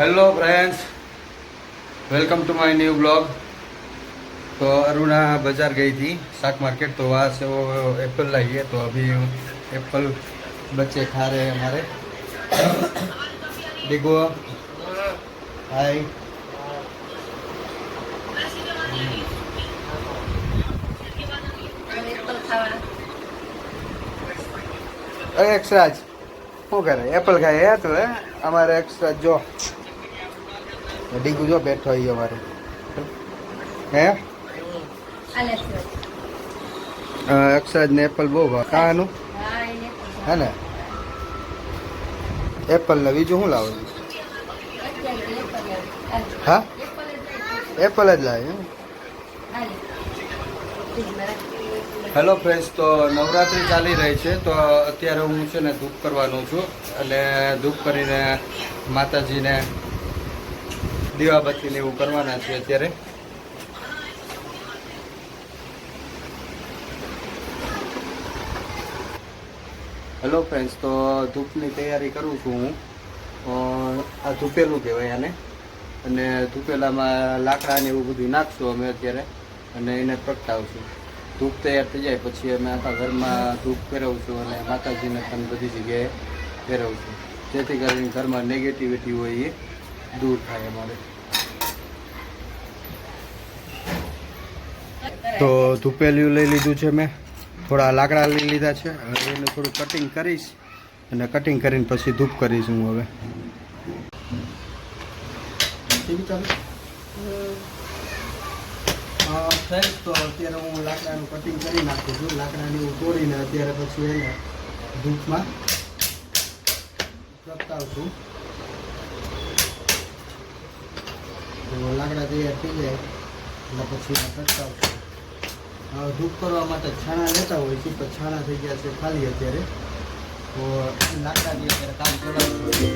Hello friends, welcome to my new blog. तो अरुणा बाजार गई थी शाक मार्केट, तो वहाँ से वो एप्पल लाई है। तो अभी एप्पल बच्चे खा रहे हैं हमारे। देखो, हाय। अरे एक्सराज શું કરે? એપલ ખાય તો અમારે એક્સરાજ જો ડીગુ જો બેઠો હોય અમારે હે અક્ષરાજ ને એપલ બહુ ભાવ કાનું હે ને એપલ ને બીજું શું લાવો? હા એપલ જ લાવે. હેલો ફ્રેન્ડ્સ, તો નવરાત્રિ ચાલી રહી છે. તો અત્યારે હું છે ને ધૂપ કરવાનું છું, એટલે ધૂપ કરીને માતાજીને દીવાબત્તીને એવું કરવાના છે અત્યારે. હેલો ફ્રેન્ડ્સ, તો ધૂપની તૈયારી કરું છું હું. આ ધૂપેલું કહેવાય આને, અને ધૂપેલામાં લાકડા ને એવું બધું નાખશું અમે અત્યારે, અને એને પ્રગટાવશું. ધૂપ તૈયાર થઈ જાય પછી અમે આખા ઘરમાં ધૂપ ફેરવશું અને માતાજીને પણ બધી જગ્યાએ ફેરવશું, જેથી કરીને ઘરમાં નેગેટિવિટી હોય એ દૂર થાય અમારે. તો ધૂપેલિયું લઈ લીધું છે મેં, થોડા લાકડા લઈ લીધા છે. હવે એનું થોડું કટિંગ કરીશ અને કટિંગ કરીને પછી ધૂપ કરીશ હું હવે. ફ્રેન્ડ્સ, તો અત્યારે હું લાકડાનું કટિંગ કરી નાખું છું. લાકડાને એવું તોડીને અત્યારે પછી એને ધૂપમાં પ્રગટાવશું. તો લાકડા તૈયાર થઈ જાય એટલે પછી પ્રગટાવશું. ધૂપ કરવા માટે છાણા લેતા હોય છે, તો છાણા થઈ ગયા છે ખાલી અત્યારે. તો લાકડાથી અત્યારે કામ ચડાવશું.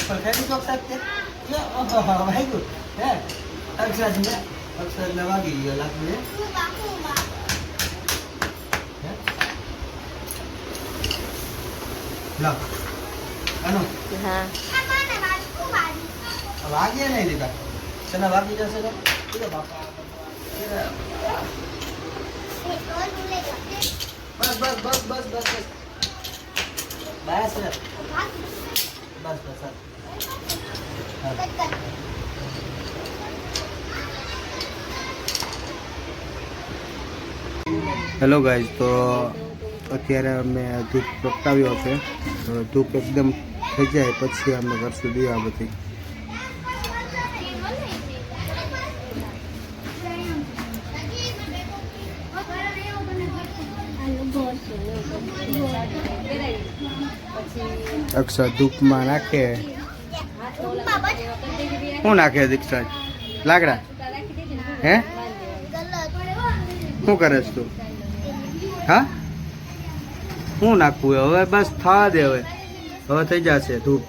પણ ફેરી ચોક સાથે ભાઈ ગયું હે અક્ષરાજને વાગી ગયો લાકડું લા આનો હા વાગ્યા નહીં દીધા તને વાગી જશે તો કીધો બાપા બસ બસ બસ બસ બસ બસ બસ બસ હેલો ગાઈઝ, તો અત્યારે અમે ધૂપ પ્રગટાવ્યો છે. તો ધૂપ એકદમ થઈ જાય પછી અમે કરશું દીવાબત્તી. અક્ષર ધૂપમાં નાખે. શું નાખે દીક્ષા? લાકડા હે? શું કરે છે તું? હા શું નાખવું હવે? બસ થવા દે, હવે થઈ જશે ધૂપ.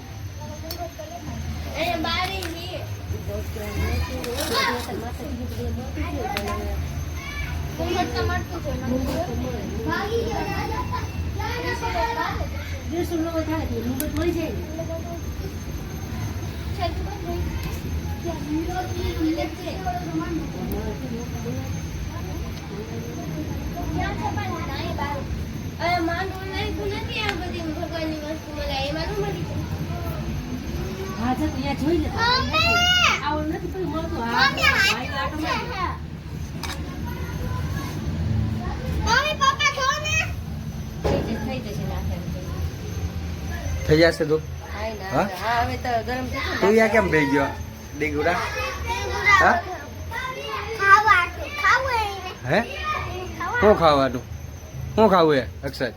થઈ જશે ધૂપ. હા તું યા કેમ બેસી ગયો ડીગુડા? હા હે શું ખાવાનું શું ખાવું એ અક્ષય?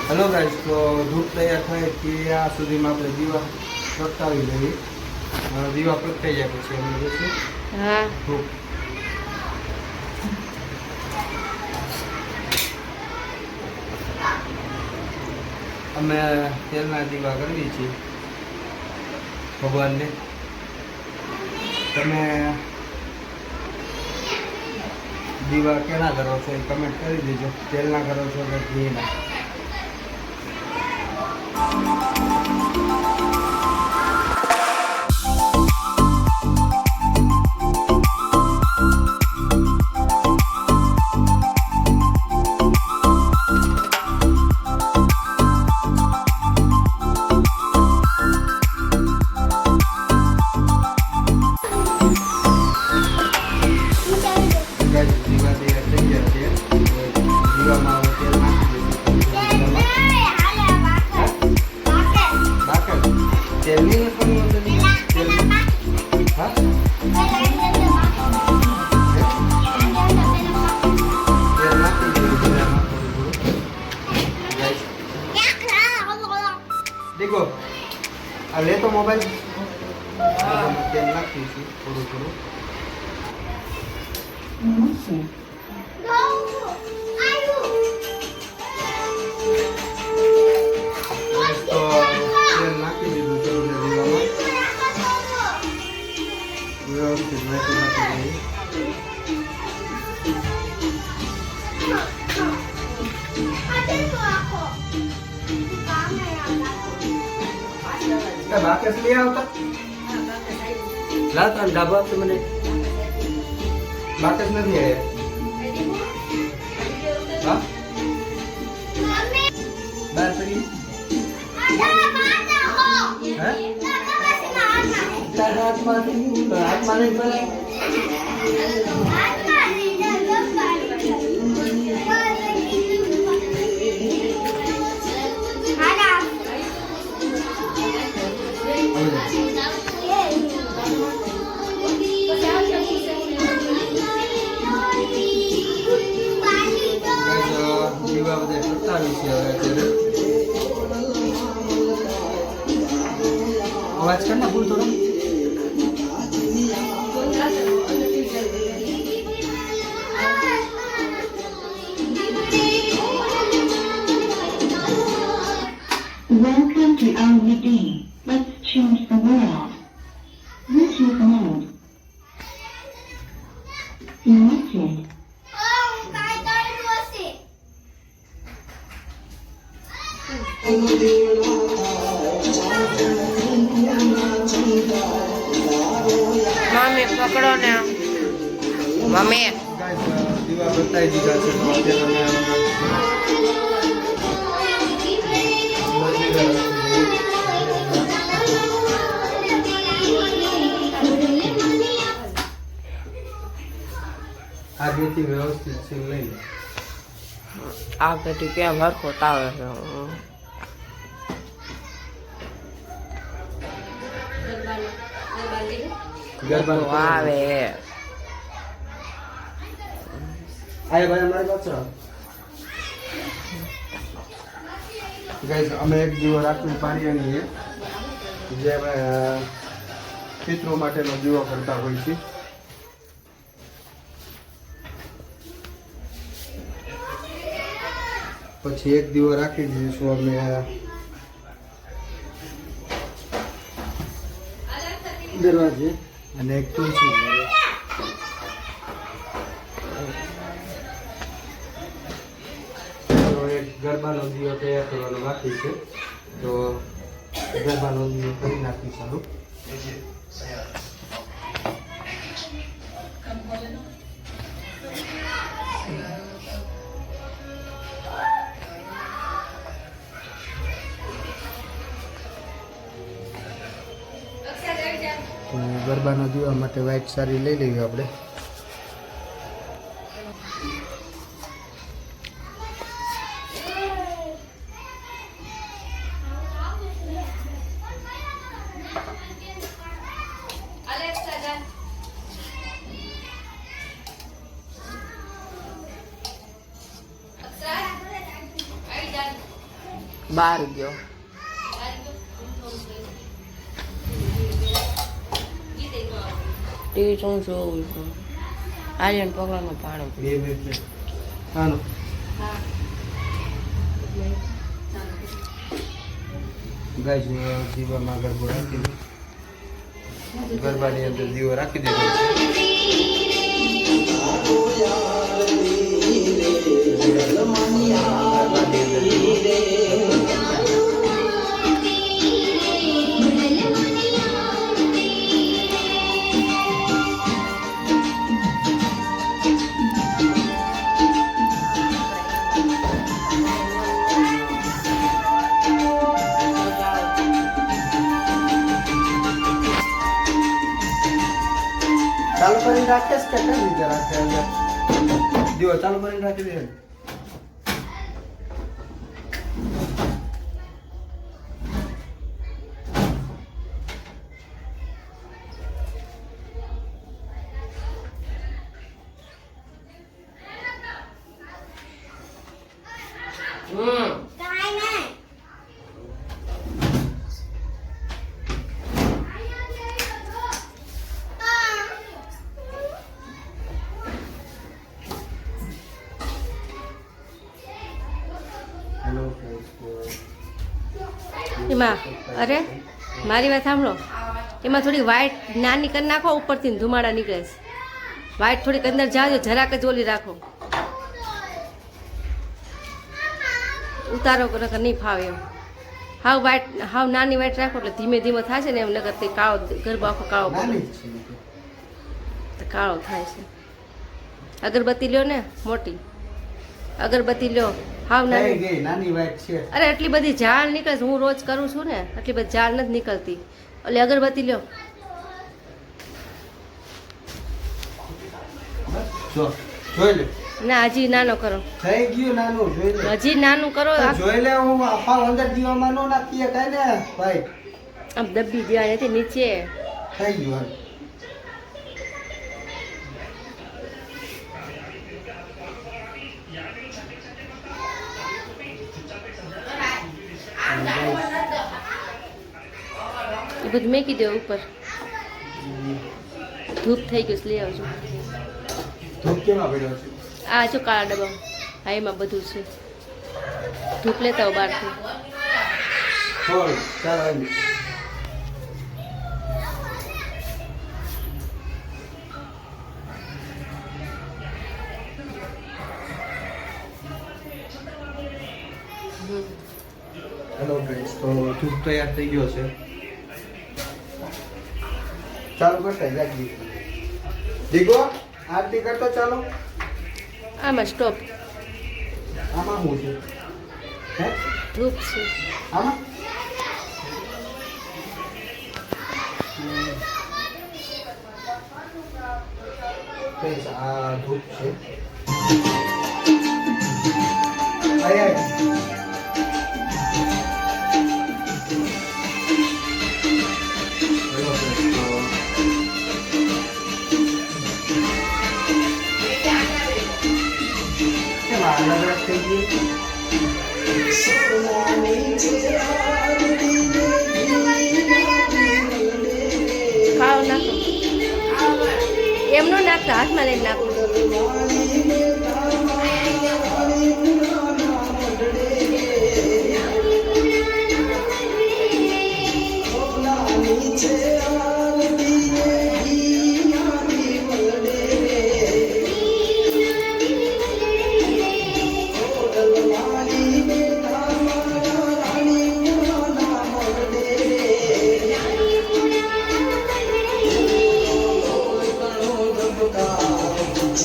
હલો ગાઈસ, તો ધૂપ તૈયાર થાય ત્યાં સુધીમાં આપણે દીવા પ્રગટાવી લઈએ. દીવા પ્રગટાઈ જાય પછી અમે જઈશું ધૂપ. અમે તેલના દીવા કરીએ છીએ ભગવાનને. તમે દીવા કેના કરો છો એ કમેન્ટ કરી દેજો. તેલના કરો છો કે ઘીના? देखो आ ले तो मोबाइल तेल नाखीશું થોડું થોડું. તો તેલ નાખી દીધું છે દીવામાં. વ્યવસ્થિત નાખી દઈએ. बाकस ले आवता लाता ढाबा पे मैंने बाकस नहीं आया. हाँ बाहर पड़ी हैं? हाथ मारने पड़े. દીવા બધા પ્રગટાવી છે હવે અત્યારે. અવાજ કર ના ભૂલ થોડો. Welcome to our meeting. Let's change the world. Bluetooth mode. Selected. Mummy પકડો ને મમ્મી. દીવા પ્રગટાઈ દીધા છે તો અત્યારે આ બેથી વ્યવસ્થિત સીમ લઈ લે. આ પેટી કેમ હરખો તાવે છે? ગરબાનું આવે આય ભાઈ અમારી પાસે ગાઈસ. અમે એક દીવો રાતનું પાણી જે અમે પિતૃ માટેનો દીવો કરતા હોય છે. પછી એક દીવો રાખી દઈશું અમે દરવાજે અને એક તુલસી. એક ગરબાનો દીવો તૈયાર કરવાનો બાકી છે તો ગરબાનો દીવો કરી નાખી સારું. ગરબાનો દીવા માટે વ્હાઈટ સાડી લઈ લઈએ આપણે. બહાર ગયો. ટીવી શું જોવું છું. આર્યન પગલાનું પાણી. 2 મિનિટ હાલો ગાઈસ દીવામાં ગરબો રાખી દીધો. ગરબાની અંદર દીવો રાખી દીધો છે. ગરબાની અંદર દીવો. ચાલુ કરીને રાખીશ કે કઈ રીતે રાખે દીવો ચાલુ કરીને રાખી દે. હેલો એમાં અરે મારી વાત સાંભળો, એમાં થોડી વ્હાઈટ નાની કરી નાખો, ઉપરથી ધુમાડા નીકળે છે. વ્હાઈટ થોડીક અંદર જાજો, જરાક જ ઓલી રાખો, ઉતારો નકર નહીં ફાવે એમ. હાવ વ્હાઈટ, હાવ નાની વ્હાઈટ રાખો એટલે ધીમે ધીમે થશે ને એમ, નકર તે કાળો ગરબો આખો કાળો બને નાની જ છે. તો કાળો થાય છે. અગરબત્તી લ્યો ને મોટી અગરબત્તી લ્યો, હાવ થઈ નાની. ગઈ નાની વાત છે. અરે એટલી બધી ઝાડ નીકળે છે, હું રોજ કરું છું ને, એટલી બધી ઝાડ નથી નીકળતી. એટલે અગરબત્તી લ્યો. જો જોઈ લે ના હજી નાનો કરો, થઈ ગયું નાનું જોઈ લે. હજી નાનું કરો. જોઈ લે હું આખા અંદર દીવામાં નો નાખીએ કઈ ને ભાઈ. આમ દબ્બી દેવાની હતી નીચે. થઈ ગયું એ બધું મેકી દો ઉપર. ધૂપ થઈ ગયું છે, લઈ આવજો. ધૂપ કેમાં પડ્યો છે? આ જો કાળા ડબ્બા, હા એમાં બધું છે. ધૂપ લેતા આવો બહારથી. થોડું ચાલો આવી. હેલો ફ્રેન્ડ્સ, તો ધૂપ તૈયાર થઈ ગયો છે. ચાલુ કરતા જાગી દીગો આરતી કરતો ચાલો. આમાં સ્ટોપ, આમાં શું છે? હે ધૂપ છે. આમાં ફ્રેન્ડ્સ આ ધૂપ છે. આય આય ખાવ નાખો, એમનો નાખતા હાથમાં લઈને નાખો.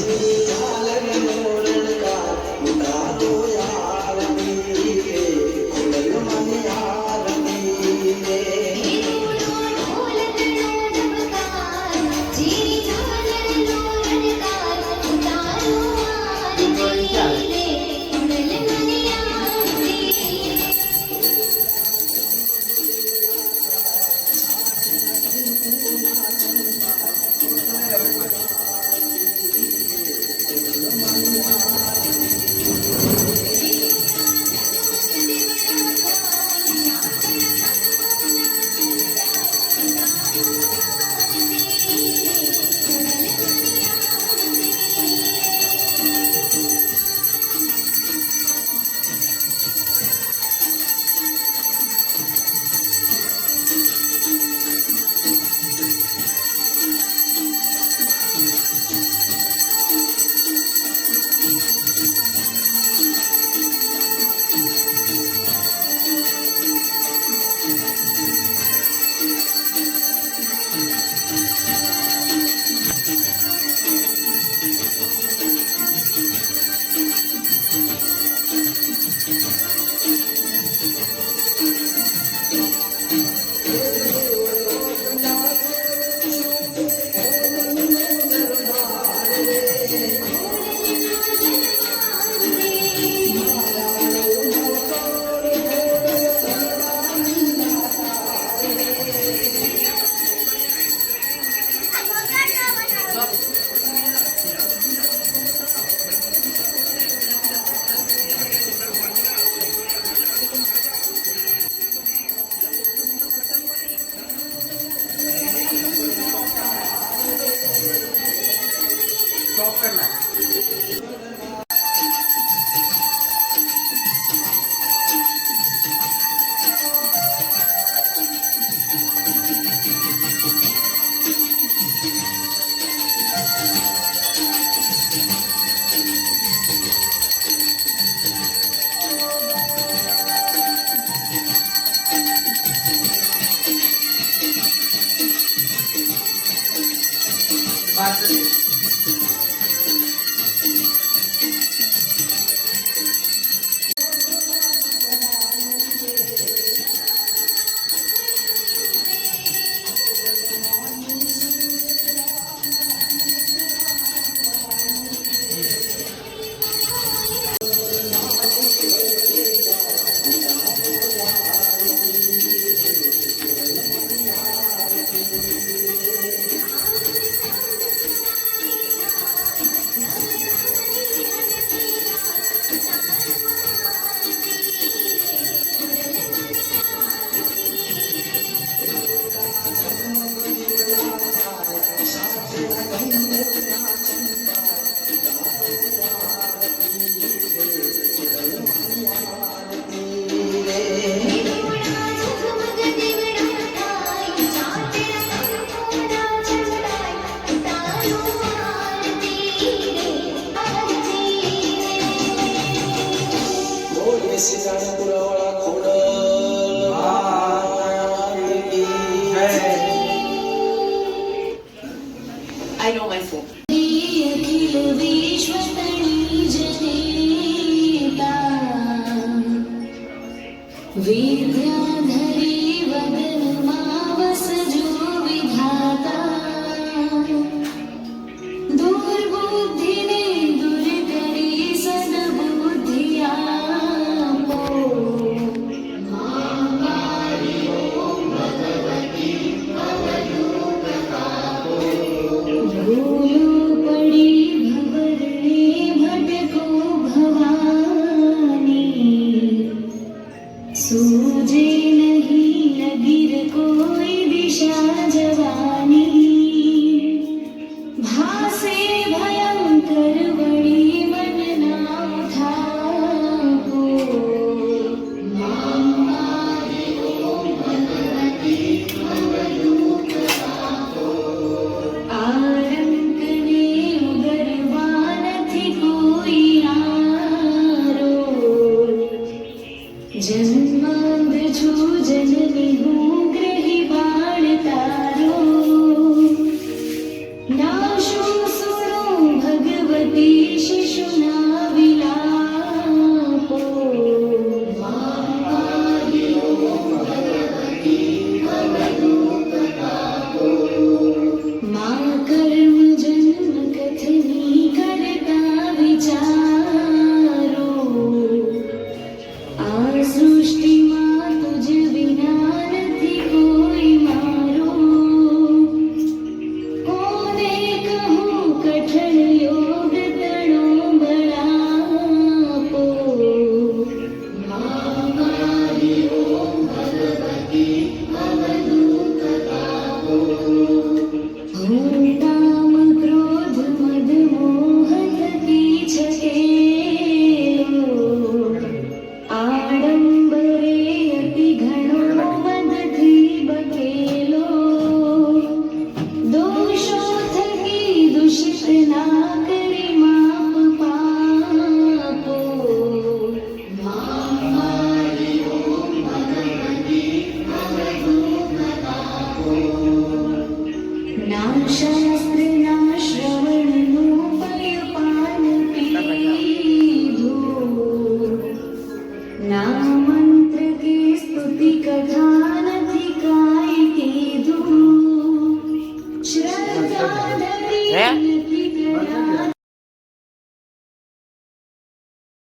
Thank you.